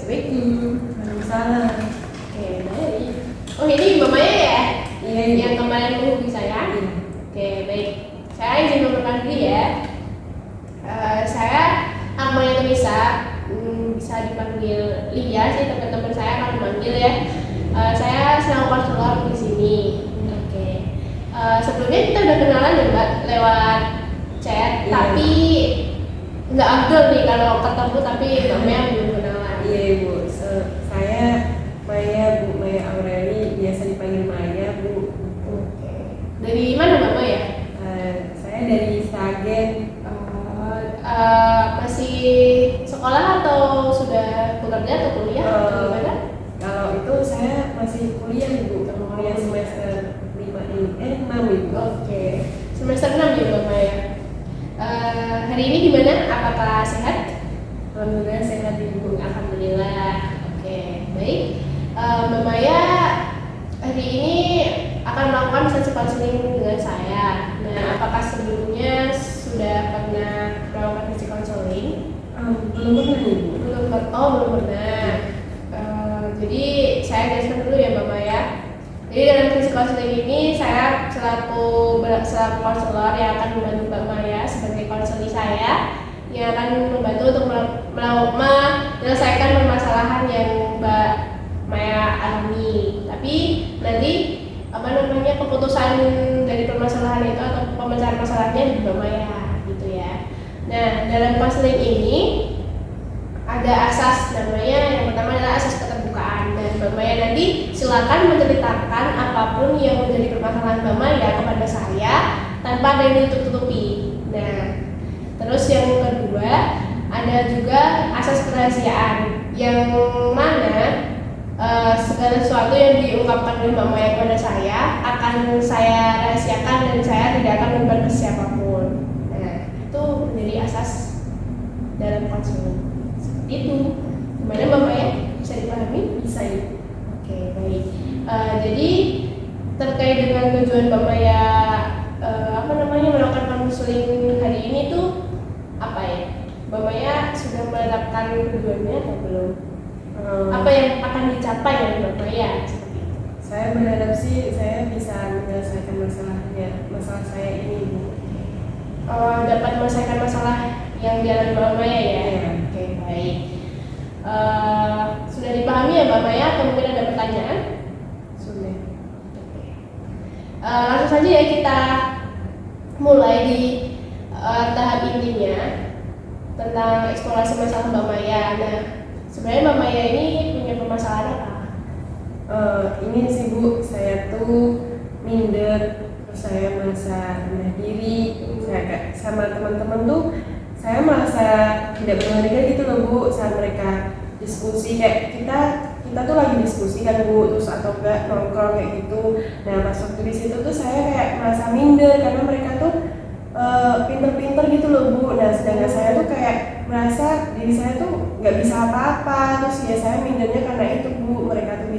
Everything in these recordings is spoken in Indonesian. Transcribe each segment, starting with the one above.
Assalamualaikum. Waalaikumsalam. Oke, baik. Oh, ini Mbak Maya ya? Iya, Yang kemarin menghubungi saya? Iya. Oke, baik. Saya izin memperkenalkan diri ya. Saya Akmal Nisa, bisa dipanggil Lia sih, teman-teman saya akan memanggil ya. Saya sedang konselor di sini. Oke. Sebelumnya kita udah kenalan ya Mbak lewat chat, Iya. tapi nggak afdol nih kalau ketemu tapi namanya belum kenalan. Iya Ibu, saya Maya, Bu Maya Aureli, biasa dipanggil Maya Bu. Oke. Dari mana Mbak Maya? Saya dari Sragen. Masih sekolah atau sudah bekerja atau kuliah atau gimana? Kalau itu saya masih kuliah Ibu, kuliah semester 6 Ibu. Oke. Semester 6 ya Mbak Maya. Hari ini gimana? Apakah sehat? Alhamdulillah sehat Ibu. Alhamdulillah. Oke, baik. Mbak Maya hari ini akan melakukan sesi konseling dengan saya. Nah, apakah sebelumnya sudah pernah melakukan sesi konseling? Belum pernah Ibu. Belum pernah. Jadi saya jelaskan dulu ya Mbak Maya. Jadi dalam sesi konseling ini saya selaku konselor yang akan membantu Mbak Maya sebagai konseli saya yang akan membantu untuk menyelesaikan permasalahan yang Mbak Maya alami. Tapi nanti keputusan dari permasalahan itu atau pemecahan masalahnya di Mbak Maya gitu ya. Nah, dalam konseling ini ada asas namanya, yang pertama adalah asas keterbukaan, dan Mbak Maya nanti silakan menceritakan apapun yang menjadi permasalahan Mbak Maya kepada saya tanpa ada yang ditutup-tutupi. Nah, terus yang kedua ada juga asas kerahasiaan, yang mana segala sesuatu yang diungkapkan oleh Mbak Maya kepada saya akan saya rahasiakan dan saya tidak akan membagikan ke siapapun. Nah, itu menjadi asas dalam konseling. Itu gimana Mbak Maya, bisa dipahami? Bisa Ibu. Oke, baik. Jadi terkait dengan tujuan Mbak Maya melakukan konseling hari ini tuh apa ya? Mbak Maya sudah menetapkan tujuannya atau belum? Apa yang akan dicapai oleh Mbak Maya seperti itu? Saya berharap sih saya bisa menyelesaikan masalah saya ini Bu. Dapat menyelesaikan masalah yang dialami Mbak Maya ya? Iya. Oke, baik. Sudah dipahami ya Mbak Maya atau mungkin ada pertanyaan? Sudah. Langsung saja ya kita mulai di tahap intinya tentang eksplorasi masalah Mbak Maya. Nah, sebenarnya Mbak Maya ini punya permasalahan apa? Ini sih Bu, saya tuh minder, terus saya merasa rendah diri, saya kayak sama teman-teman tuh saya merasa tidak berharga gitu loh Bu, saat mereka diskusi kayak kita tuh lagi diskusi kan Bu, terus atau enggak nongkrong kayak gitu. Nah pas waktu di situ tuh saya kayak merasa minder karena mereka tuh pinter-pinter gitu loh Bu. Nah sedangkan saya tuh kayak merasa diri saya tuh nggak bisa apa-apa, terus ya saya mindernya karena itu Bu. Mereka tuh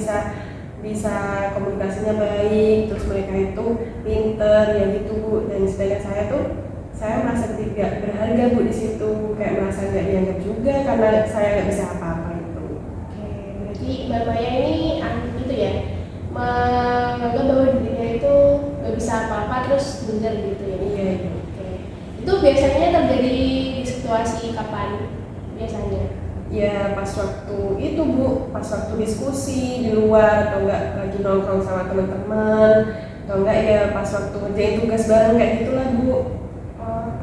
bisa komunikasinya baik, terus mereka itu pinter ya gitu Bu. Dan sedangkan saya merasa tidak berharga Bu di situ, kayak merasa nggak dianggap juga karena saya nggak bisa apa-apa itu. Oke, berarti Mbak Maya ini itu ya, menganggap bahwa dirinya itu nggak bisa apa-apa terus minder gitu ya? Iya. Oke. Itu biasanya terjadi di situasi kapan biasanya? Ya pas waktu itu Bu, pas waktu diskusi di luar atau enggak lagi nongkrong sama teman-teman atau enggak ya pas waktu ngerjain tugas bareng kayak gitulah Bu.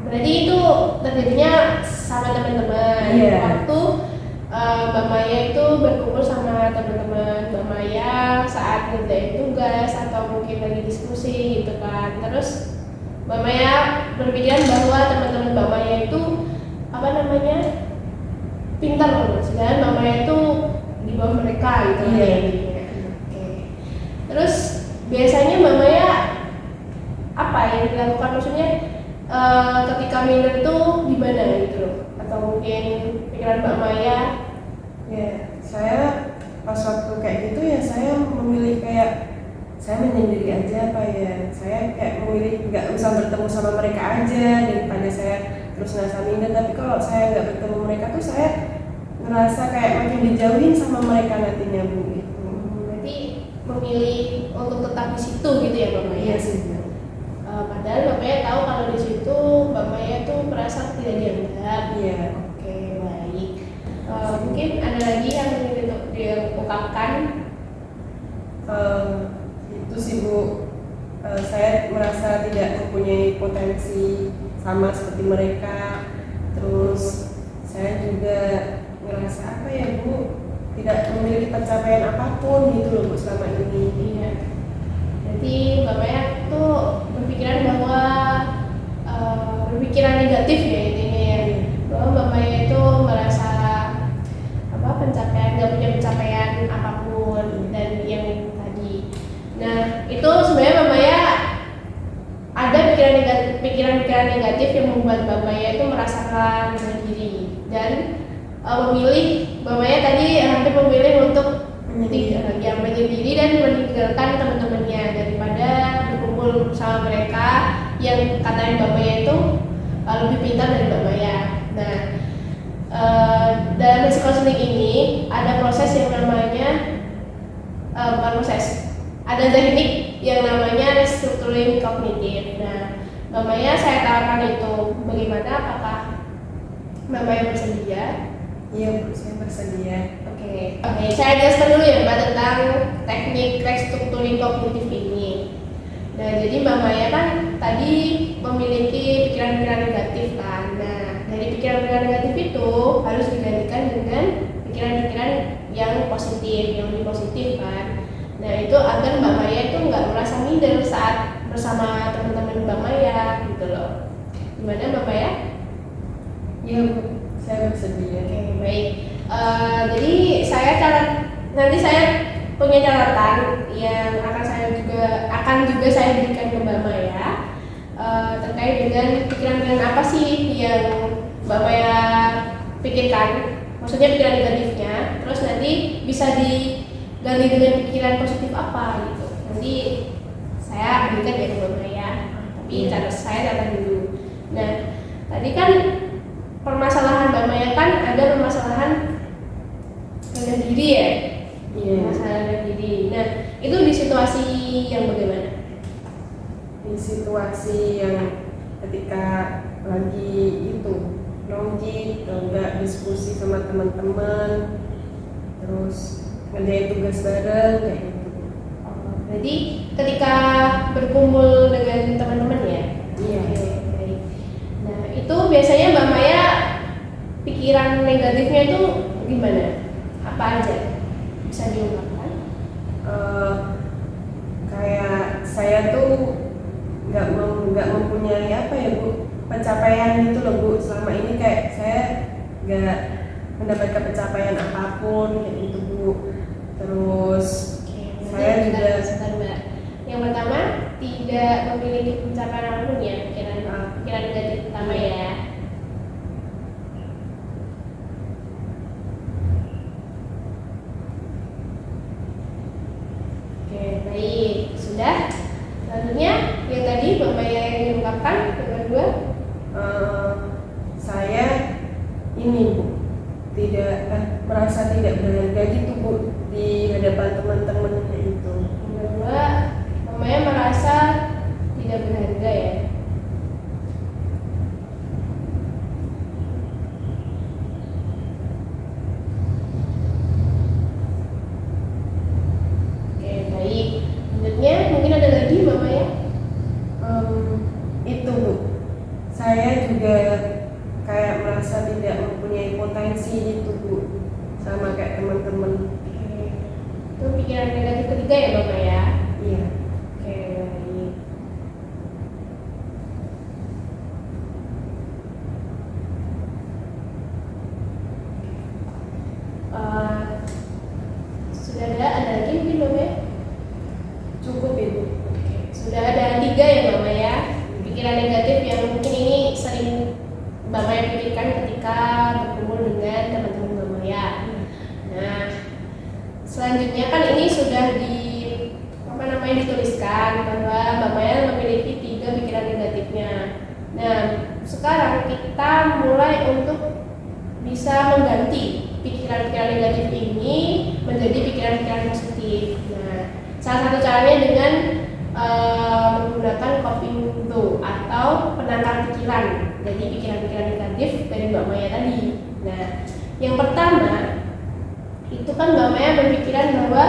Berarti itu terjadinya sama teman-teman. Iya. Waktu Mbak Maya itu berkumpul sama teman-teman Mbak Maya saat ngerjain tugas atau mungkin lagi diskusi gitu kan. Terus Mbak Maya berpikiran bahwa teman-teman Mbak Maya itu pintar loh, sedangkan Mbak Maya itu di bawah mereka gitu. Iya. Oke. Terus biasanya Mbak Maya apa yang dilakukan, maksudnya ketika minder itu gimana gitu loh, atau mungkin pikiran Mbak Maya? Ya saya pas waktu kayak gitu ya saya memilih kayak saya menyendiri aja apa ya, saya kayak memilih nggak usah bertemu sama mereka aja daripada saya terus ngerasa minder. Tapi kalau saya nggak bertemu mereka tuh saya ngerasa kayak makin dijauhin sama mereka nantinya Bu itu. Berarti memilih untuk tetap di situ gitu ya Mbak Maya? Iya sih Bu. Padahal Mbak Maya tahu kalau di situ Mbak Maya tuh merasa tidak dianggap. Iya. Oke, baik. Mungkin ada lagi yang ingin diungkapkan? Itu sih Bu, saya merasa tidak mempunyai potensi sama seperti mereka. Terus saya juga ngerasa apa ya Bu, tidak memiliki pencapaian apapun gitu loh Bu selama ini. Iya. Jadi Mbak Maya tuh berpikiran bahwa berpikiran negatif ya intinya ya, bahwa Mbak Maya itu merasa nggak punya pencapaian apapun dan yang tadi. Nah itu sebenarnya Mbak Maya ada pikiran-pikiran negatif yang membuat Mbak Maya itu merasakan rendah diri dan memilih Mbak Maya tadi hampir memilih untuk menyendiri dan meninggalkan teman-temannya daripada berkumpul sama mereka yang katanya Mbak Maya itu lebih pintar dari Mbak Maya. Nah dalam basic counseling ini ada proses yang namanya bukan proses, ada teknik yang namanya restructuring kognitif. Nah Mbak Maya saya tawarkan itu, bagaimana, apakah Mbak Maya bersedia? Iya Bu, saya bersedia. Oke, saya jelaskan dulu ya Mbak tentang teknik restructuring kognitif ini. Nah, jadi Mbak Maya kan tadi memiliki pikiran-pikiran negatif kan. Nah, dari pikiran-pikiran negatif itu harus digantikan dengan pikiran-pikiran yang positif, yang lebih positif kan. Nah, itu agar Mbak Maya itu nggak merasa minder saat bersama teman-teman Mbak Maya gitu loh. Gimana Mbak Maya? Iya Bu, saya bersedia. Oke, baik. Jadi nanti saya punya catatan yang akan juga saya berikan ke Mbak Maya terkait dengan pikiran-pikiran apa sih yang Mbak Maya pikirkan, maksudnya pikiran negatifnya, terus nanti bisa diganti dengan pikiran positif apa gitu. Nanti saya berikan ya ke Mbak Maya, tapi saya catat dulu. Nah, tadi kan permasalahan Mbak Maya kan ada permasalahan rendah diri ya. Masalah rendah diri. Nah, itu di situasi yang bagaimana? Di situasi yang ketika lagi itu nongki atau enggak diskusi sama teman-teman, terus ngerjain tugas bareng kayak gitu. Berarti ketika berkumpul dengan teman-teman ya? Iya. Oke, baik. Nah, itu biasanya Mbak Maya pikiran negatifnya itu gimana? Apa aja? Bisa diungkapkan? Kayak saya tuh nggak mempunyai apa ya Bu, pencapaian gitu loh Bu. Selama ini kayak saya nggak mendapatkan pencapaian apapun kayak gitu Bu. Terus saya juga Mbak. Yang pertama, tidak memiliki pencapaian apapun ya, pikiran negatif pertama ya. Oke, baik. Sudah. Selanjutnya, yang tadi Mbak Maya yang diungkapkan, yang kedua, saya ini Bu, merasa tidak berharga gitu Bu di hadapan teman-teman kayak gitu. yang kedua, Mbak Maya merasa tidak berharga ya. Oke, baik. Selanjutnya, mungkin ada lagi Mbak Maya? Itu Bu, saya juga kayak merasa tidak mempunyai potensi gitu Bu, sama kayak teman-teman. Oke. Itu pikiran negatif ketiga ya Mbak Maya? Iya. Oke, baik. Sudah ada lagi mungkin Mbak Maya? Cukup Ibu. Sudah ada 3 ya Mbak Maya, pikiran negatif yang mungkin ini sering Mbak Maya pikirkan ketika berkumpul dengan teman-teman Mbak Maya. Nah, selanjutnya kan ini sudah dituliskan bahwa Mbak Maya memiliki 3 pikiran negatifnya. Nah, sekarang kita mulai untuk bisa mengganti pikiran-pikiran negatif ini menjadi pikiran-pikiran positif. Nah, salah satu caranya dengan menggunakan coping window atau penangkal pikiran. Jadi pikiran-pikiran negatif dari Mbak Maya tadi. Nah, yang pertama itu kan Mbak Maya berpikiran bahwa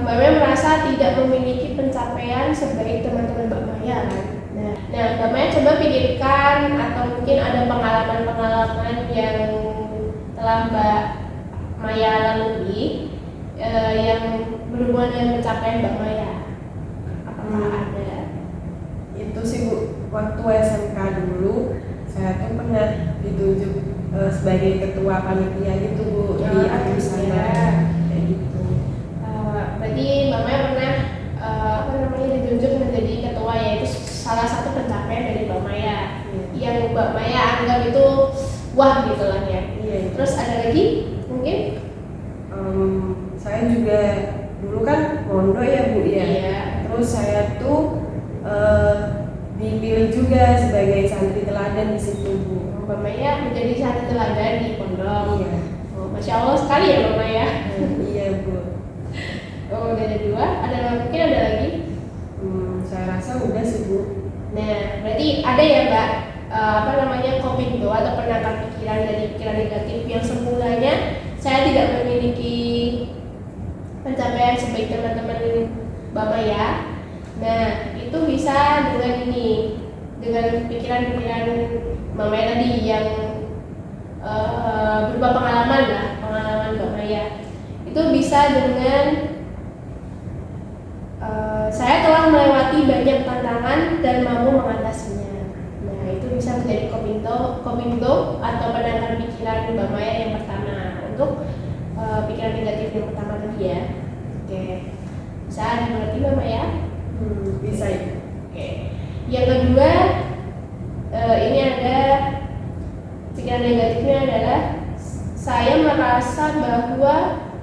Mbak Maya merasa tidak memiliki pencapaian sebaik teman-teman Mbak Maya kan. Nah, Mbak Maya coba pikirkan atau mungkin ada pengalaman-pengalaman yang telah Mbak Maya lalui yang berhubungan dengan pencapaian Mbak Maya. Apakah ada? Itu sih Bu, waktu SMK dulu saya tuh pernah ditunjuk sebagai ketua panitia gitu Bu di Agusana kayak gitu. Berarti Mbak Maya pernah ditunjuk menjadi ketua, yaitu salah satu pencapaian dari Mbak Maya yang Mbak Maya anggap itu wah gitu lah ya. Iya. Terus ada lagi mungkin? Saya juga dulu kan mondok ya Bu ya. Iya. Terus saya tuh dipilih juga sebagai santri teladan di situ Bu. Mbak Maya menjadi santri teladan di pondok. Iya. Oh, Masya Allah sekali ya Mbak Maya. Iya Bu. Oh, udah ada dua. Mungkin ada lagi? Saya rasa udah sih Bu. Nah, berarti ada ya Mbak coping window atau penangkal pikiran dari pikiran negatif yang semulanya saya tidak memiliki pencapaian sebaik teman-teman Mbak Maya. Nah, itu bisa dengan dengan pikiran-pikiran Mbak Maya tadi yang berupa pengalaman Mbak Maya. Itu bisa dengan saya telah melewati banyak tantangan dan mampu mengatasinya. Nah, itu bisa menjadi coping window atau penangkal pikiran Mbak Maya yang pertama untuk pikiran negatif yang pertama tadi ya. Oke, bisa dimengerti Mbak Maya? Bisa ya. Oke. Yang kedua, ini ada pikiran negatifnya adalah saya merasa bahwa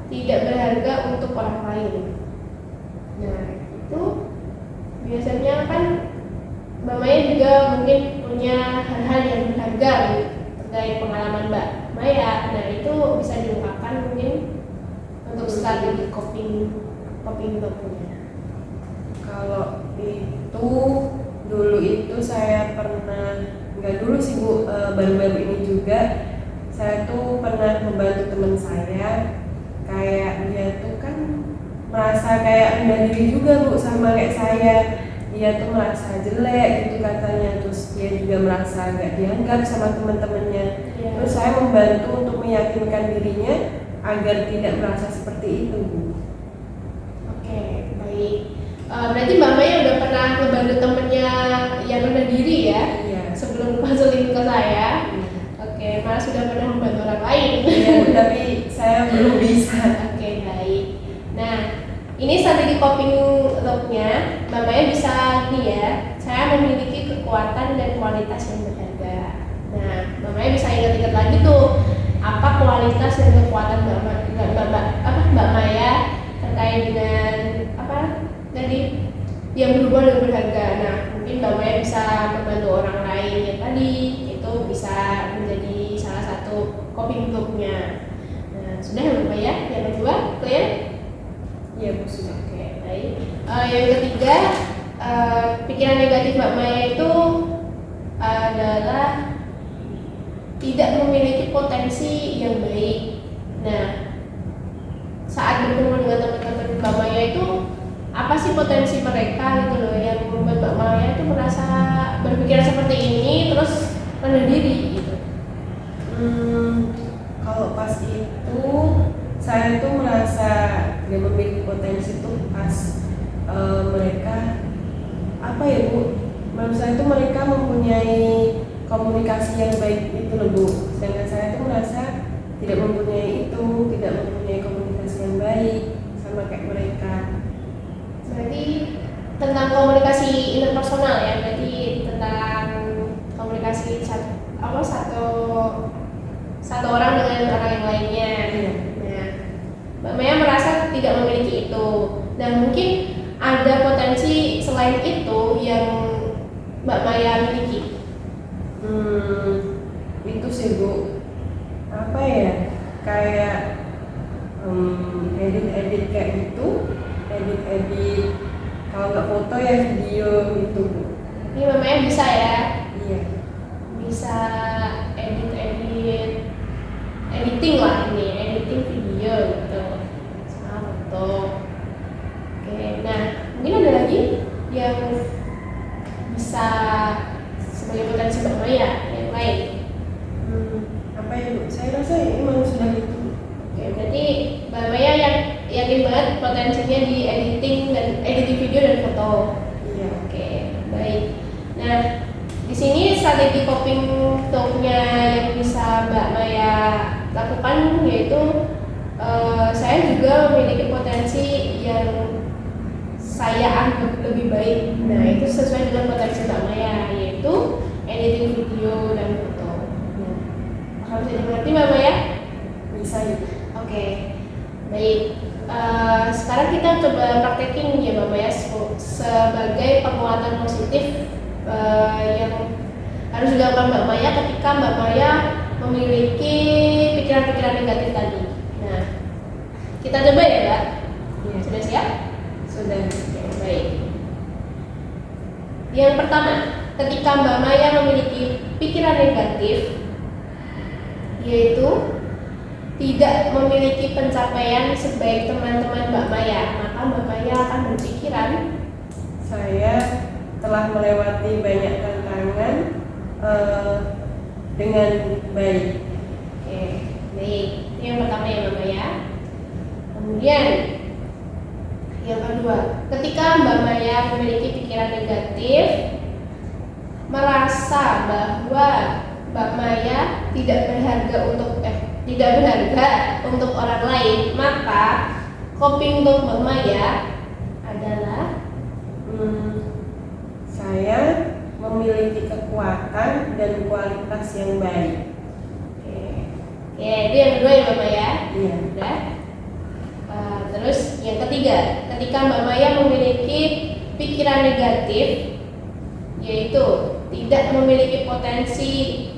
tidak berharga untuk orang lain. Nah, itu biasanya kan Mbak Maya juga mungkin punya hal-hal yang berharga terkait pengalaman Mbak Maya. Nah, itu bisa diungkapkan mungkin untuk strategi coping punya. Kalau itu dulu itu saya pernah, nggak dulu sih Bu, baru-baru ini juga saya tuh pernah membantu teman saya. Kayak dia tuh kan merasa kayak rendah diri juga Bu sama kayak saya. Dia tuh merasa jelek gitu katanya, terus dia juga merasa gak dianggap sama teman-temannya. Ya. Terus saya membantu untuk meyakinkan dirinya agar tidak merasa seperti itu Bu. Oke, baik. Berarti Mbak Maya udah pernah ngebantu temennya yang rendah diri ya? Iya. Sebelum konseling ke saya. Oke, malah sudah pernah membantu orang lain. Iya, tapi saya belum bisa. Oke, baik. Nah, ini strategi coping loop-nya, Mbak Maya bisa ya. Saya memiliki kekuatan dan kualitas yang berharga. Nah, Mbak Maya bisa ingat-ingat lagi tuh apa kualitas dan kekuatan Mbak Maya terkait dengan apa tadi yang berhubungan dengan berharga. Nah, mungkin Mbak Maya bisa membantu orang lain yang tadi itu bisa menjadi salah satu coping loop-nya. Nah, sudah ya Mbak Maya? Yang kedua, clear? Iya Bu, sudah. Oke, baik. Yang ketiga, pikiran negatif Mbak Maya itu adalah tidak memiliki potensi yang baik. Nah, saat bertemu dengan teman-teman Mbak Maya itu apa sih potensi mereka gitu loh yang membuat Mbak Maya itu merasa berpikiran seperti ini terus rendah diri gitu. Kalau pas itu saya tuh merasa dia memiliki potensi tuh pas mereka apa ya Bu, menurut saya tuh mereka mempunyai komunikasi yang baik itu loh Bu, sedangkan saya tuh merasa tidak mempunyai komunikasi yang baik sama kayak mereka. Berarti tentang komunikasi interpersonal ya, berarti tentang komunikasi satu orang dengan orang yang lainnya. Nah, Mbak Maya merasa tidak memiliki itu, dan mungkin ada potensi selain itu yang Mbak Maya miliki. Itu sih Bu, apa ya? editing lah ini, editing video gitu sama foto. Oke, nah mungkin ada lagi yang bisa sebagai potensi Mbak Maya yang lain. Apa ya Bu? Saya rasa ini memang sudah itu. Oke, berarti Mbak Maya yang yakin banget potensinya di editing video dan foto. Iya. Oke, baik. Nah, di sini strategi coping talk-nya yang bisa Mbak Maya lakukan yaitu saya juga memiliki potensi yang saya anggap lebih baik. Nah, itu sesuai dengan potensi Mbak Maya, yaitu editing video dan foto. Nah, bisa dimengerti Mbak Maya? Bisa ya Bu. Oke, baik. Sekarang kita coba praktekin ya Mbak Maya sebagai penguatan positif yang harus dilakukan Mbak Maya ketika Mbak Maya memiliki pikiran-pikiran negatif tadi. Nah, kita coba ya Mbak. Iya. Sudah siap? Sudah. Oke, baik. Yang pertama, ketika Mbak Maya memiliki pikiran negatif, yaitu tidak memiliki pencapaian sebaik teman-teman Mbak Maya, maka Mbak Maya akan berpikiran, Saya telah melewati banyak tantangan dengan baik. oke, baik. Itu yang pertama ya Mbak Maya. Kemudian yang kedua, ketika Mbak Maya memiliki pikiran negatif, merasa bahwa Mbak Maya tidak berharga untuk orang lain, maka coping untuk Mbak Maya adalah Saya memiliki kekuatan dan kualitas yang baik. oke, itu yang kedua ya Mbak Maya. Iya. Udah. Terus yang ketiga, ketika Mbak Maya memiliki pikiran negatif, yaitu tidak memiliki potensi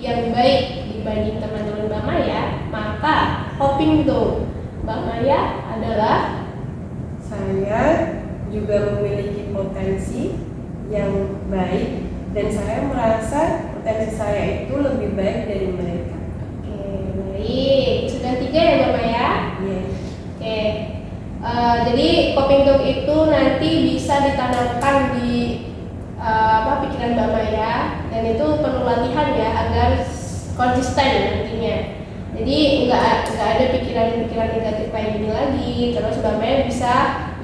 yang baik dibanding teman-teman Mbak Maya, maka coping untuk Mbak Maya adalah Saya juga memiliki potensi yang baik dan saya merasa potensi saya itu lebih baik dari mereka. oke, baik. Sudah 3 ya Mbak Maya? Iya. Oke. Jadi coping talk itu nanti bisa ditanamkan di pikiran Mbak Maya, dan itu perlu latihan ya agar konsisten nantinya. Jadi nggak ada pikiran-pikiran negatif kayak gini lagi. Terus Mbak Maya bisa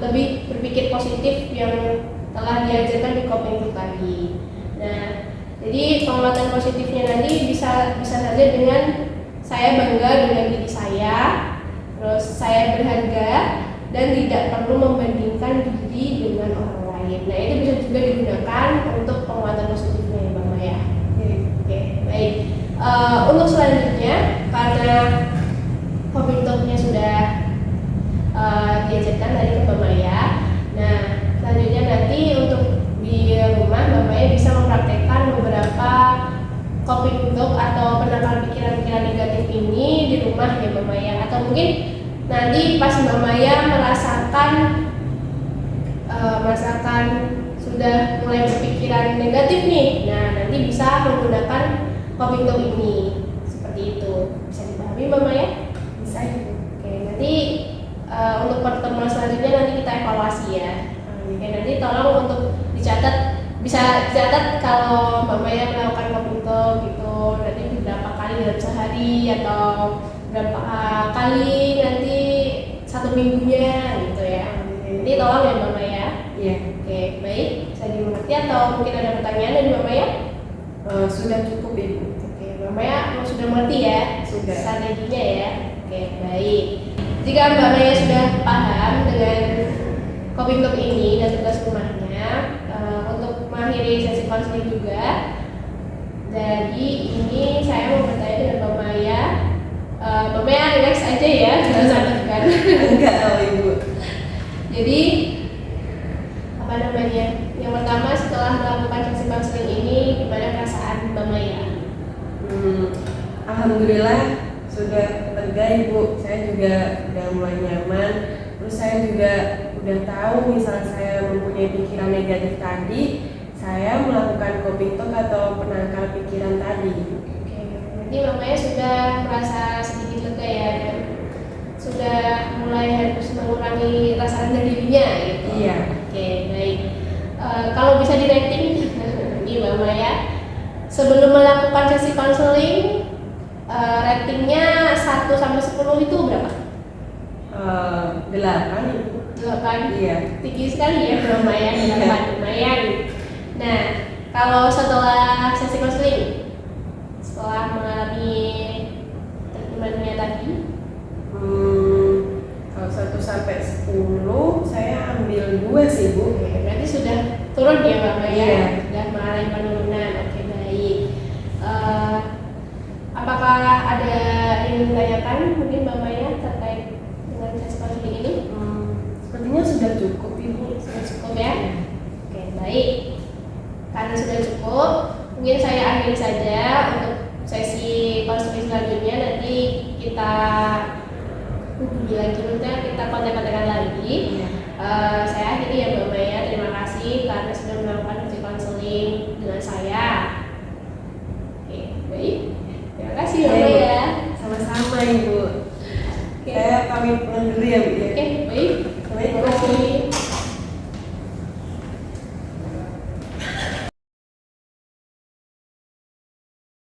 lebih berpikir positif yang telah diajarkan di coping talk tadi. Nah, jadi penguatan positifnya nanti bisa saja dengan saya bangga dengan diri saya, terus saya berharga dan tidak perlu membandingkan diri dengan orang lain. Nah, itu bisa juga digunakan untuk penguatan positifnya ya Mbak Maya. Oke, baik. Untuk selanjutnya, karena coping talk-nya sudah diajarkan dari Mbak Maya, nah selanjutnya nanti untuk di rumah Mbak Maya bisa mempraktekkan beberapa coping talk atau penangkal pikiran-pikiran negatif ini di rumah ya Mbak Maya, atau mungkin nanti pas Mbak Maya merasakan sudah mulai berpikiran negatif nih, nah nanti bisa menggunakan coping talk ini seperti itu. Bisa dipahami Mbak Maya? Bisa ya. Oke, nanti untuk pertemuan selanjutnya nanti kita evaluasi ya. Oke, nanti tolong untuk bisa dicatat kalau Mbak Maya melakukan coping talk gitu, nanti berapa kali dalam sehari atau berapa kali nanti 1 minggunya gitu ya. Nanti tolong ya Mbak Maya. Iya. Oke, baik. Bisa dimengerti atau mungkin ada pertanyaan dari Mbak Maya? Sudah cukup Ibu. Oke, Mbak Maya sudah mengerti ya Sudah. strateginya ya. Oke, baik. Jika Mbak Maya sudah paham dengan coping talk ini dan tugas rumahnya, untuk mengakhiri sesi konseling juga, jadi ini saya mau bertanya dengan Mbak Maya. Mbak Maya relax aja ya, jangan santai. Enggak tahu Ibu. Jadi apa namanya? Yang pertama, setelah melakukan sesi konseling ini, gimana perasaan Mbak Maya? Alhamdulillah sudah lega Ibu. Saya juga udah mulai nyaman. Terus saya juga udah tahu misal saya mempunyai pikiran negatif tadi, saya melakukan coping talk atau penangkal pikiran tadi. Oke, berarti Mbak Maya sudah merasa sedikit lega juga ya, dan sudah mulai harus mengurangi rasa rendah dirinya gitu. Iya. Oke, baik. Kalau bisa di rating, ini Mbak Maya, sebelum melakukan sesi konseling, ratingnya 1 sampai 10 itu berapa? 8 Ibu. 8. Iya. Tinggi sekali ya Mbak Maya, 8 lumayan. Nah, kalau setelah sesi konseling, setelah mengalami treatmentnya tadi, Kalau 1 sampai 10 saya ambil 2 sih Bu. oke, berarti sudah turun ya Mbak Maya, Iya. sudah mengalami penurunan. Oke, baik. Apakah ada yang ditanyakan mungkin Mbak Maya terkait dengan sesi konseling ini? Sepertinya sudah cukup Ibu. Sudah cukup ya? Oke, baik. Karena sudah cukup, mungkin saya akhiri saja untuk sesi konseling selanjutnya. Nanti kita hubungi lagi, maksudnya kita kontak-kontakan lagi. Iya. Saya akhiri ya Mbak Maya, terima kasih karena sudah melakukan sesi konseling dengan saya. Oke, baik. Terima kasih Mbak Baik, Bu. Maya. Sama-sama Ibu. Oke. Saya pamit pulang dulu ya Bu ya. Oke, baik. Assalamualaikum. Terima kasih.